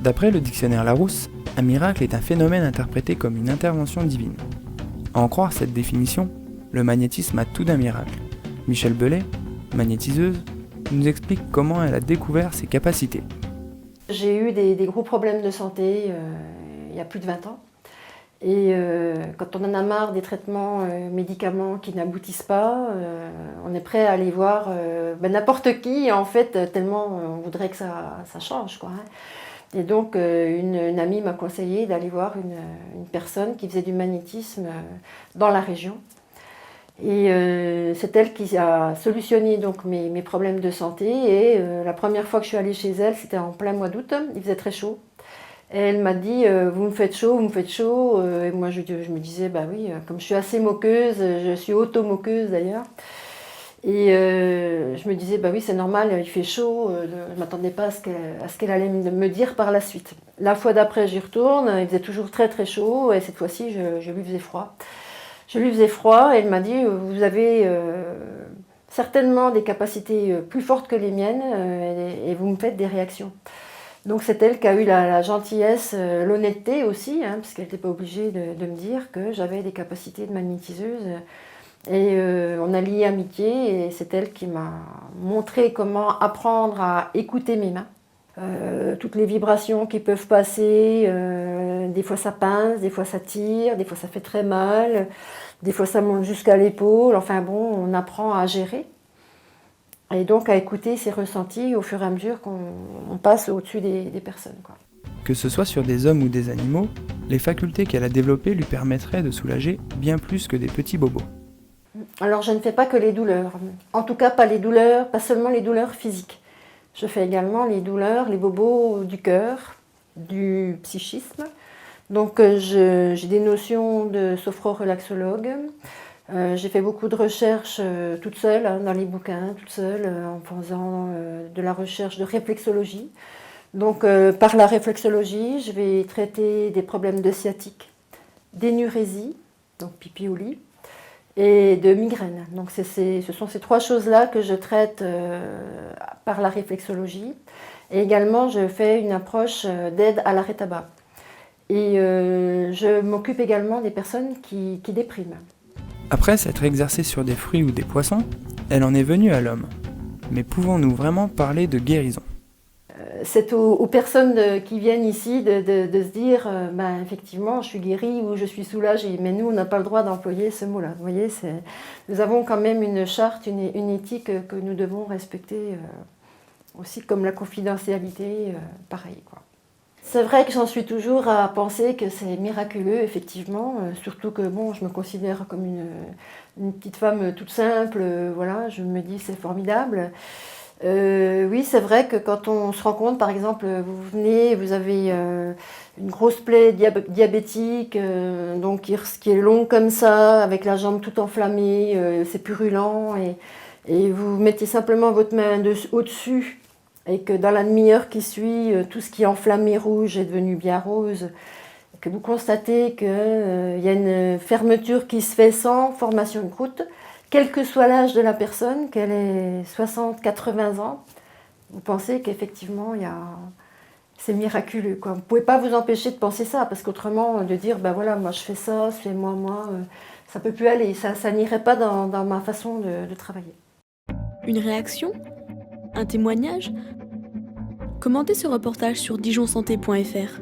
D'après le dictionnaire Larousse, un miracle est un phénomène interprété comme une intervention divine. À en croire cette définition, le magnétisme a tout d'un miracle. Michèle Bellet, magnétiseuse, nous explique comment elle a découvert ses capacités. J'ai eu des gros problèmes de santé il y a plus de 20 ans. Et quand on en a marre des traitements, médicaments qui n'aboutissent pas, on est prêt à aller voir n'importe qui, en fait, tellement on voudrait que ça change, quoi, hein. Et donc une amie m'a conseillé d'aller voir une personne qui faisait du magnétisme dans la région. Et c'est elle qui a solutionné donc mes problèmes de santé. Et la première fois que je suis allée chez elle, c'était en plein mois d'août, il faisait très chaud. Et elle m'a dit vous me faites chaud, vous me faites chaud. Et moi je me disais bah oui, comme je suis assez moqueuse, je suis auto-moqueuse d'ailleurs. Et je me disais bah oui c'est normal, il fait chaud, je ne m'attendais pas à ce qu'elle allait me dire par la suite. La fois d'après j'y retourne, il faisait toujours très très chaud et cette fois-ci je lui faisais froid. Je lui faisais froid et elle m'a dit vous avez certainement des capacités plus fortes que les miennes et vous me faites des réactions. Donc c'est elle qui a eu la gentillesse, l'honnêteté aussi, hein, parce qu'elle n'était pas obligée de me dire que j'avais des capacités de magnétiseuse. Et on a lié amitié et c'est elle qui m'a montré comment apprendre à écouter mes mains. Toutes les vibrations qui peuvent passer, des fois ça pince, des fois ça tire, des fois ça fait très mal, des fois ça monte jusqu'à l'épaule, enfin bon, on apprend à gérer. Et donc à écouter ses ressentis au fur et à mesure qu'on passe au-dessus des personnes, quoi. Que ce soit sur des hommes ou des animaux, les facultés qu'elle a développées lui permettraient de soulager bien plus que des petits bobos. Alors je ne fais pas que les douleurs, en tout cas pas les douleurs, pas seulement les douleurs physiques. Je fais également les douleurs, les bobos du cœur, du psychisme. Donc j'ai des notions de sophrorelaxologue. J'ai fait beaucoup de recherches toute seule, hein, dans les bouquins, toute seule, en faisant de la recherche de réflexologie. Donc par la réflexologie, je vais traiter des problèmes de sciatique, d'énurésie, donc pipi au lit, et de migraine. Donc ce sont ces trois choses-là que je traite par la réflexologie. Et également, je fais une approche d'aide à l'arrêt tabac. Et je m'occupe également des personnes qui dépriment. Après s'être exercée sur des fruits ou des poissons, elle en est venue à l'homme. Mais pouvons-nous vraiment parler de guérison ? C'est aux personnes qui viennent ici de se dire effectivement je suis guérie ou je suis soulagée, mais nous on n'a pas le droit d'employer ce mot-là. Vous voyez, nous avons quand même une charte, une éthique que nous devons respecter aussi, comme la confidentialité, pareil, quoi. C'est vrai que j'en suis toujours à penser que c'est miraculeux, effectivement, surtout que bon, je me considère comme une petite femme toute simple, voilà, je me dis c'est formidable. Oui, c'est vrai que quand on se rend compte, par exemple, vous venez, vous avez une grosse plaie diabétique, donc qui est longue comme ça, avec la jambe toute enflammée, c'est purulent, et vous mettez simplement votre main au-dessus, et que dans la demi-heure qui suit, tout ce qui est enflammé rouge est devenu bien rose, que vous constatez qu'il y a une fermeture qui se fait sans formation de croûte, quel que soit l'âge de la personne, qu'elle ait 60, 80 ans, vous pensez qu'effectivement, c'est miraculeux, quoi. Vous ne pouvez pas vous empêcher de penser ça, parce qu'autrement, de dire, ben voilà, moi je fais ça, c'est moi, ça ne peut plus aller, ça n'irait pas dans ma façon de travailler. Une réaction ? Un témoignage ? Commentez ce reportage sur dijonsanté.fr.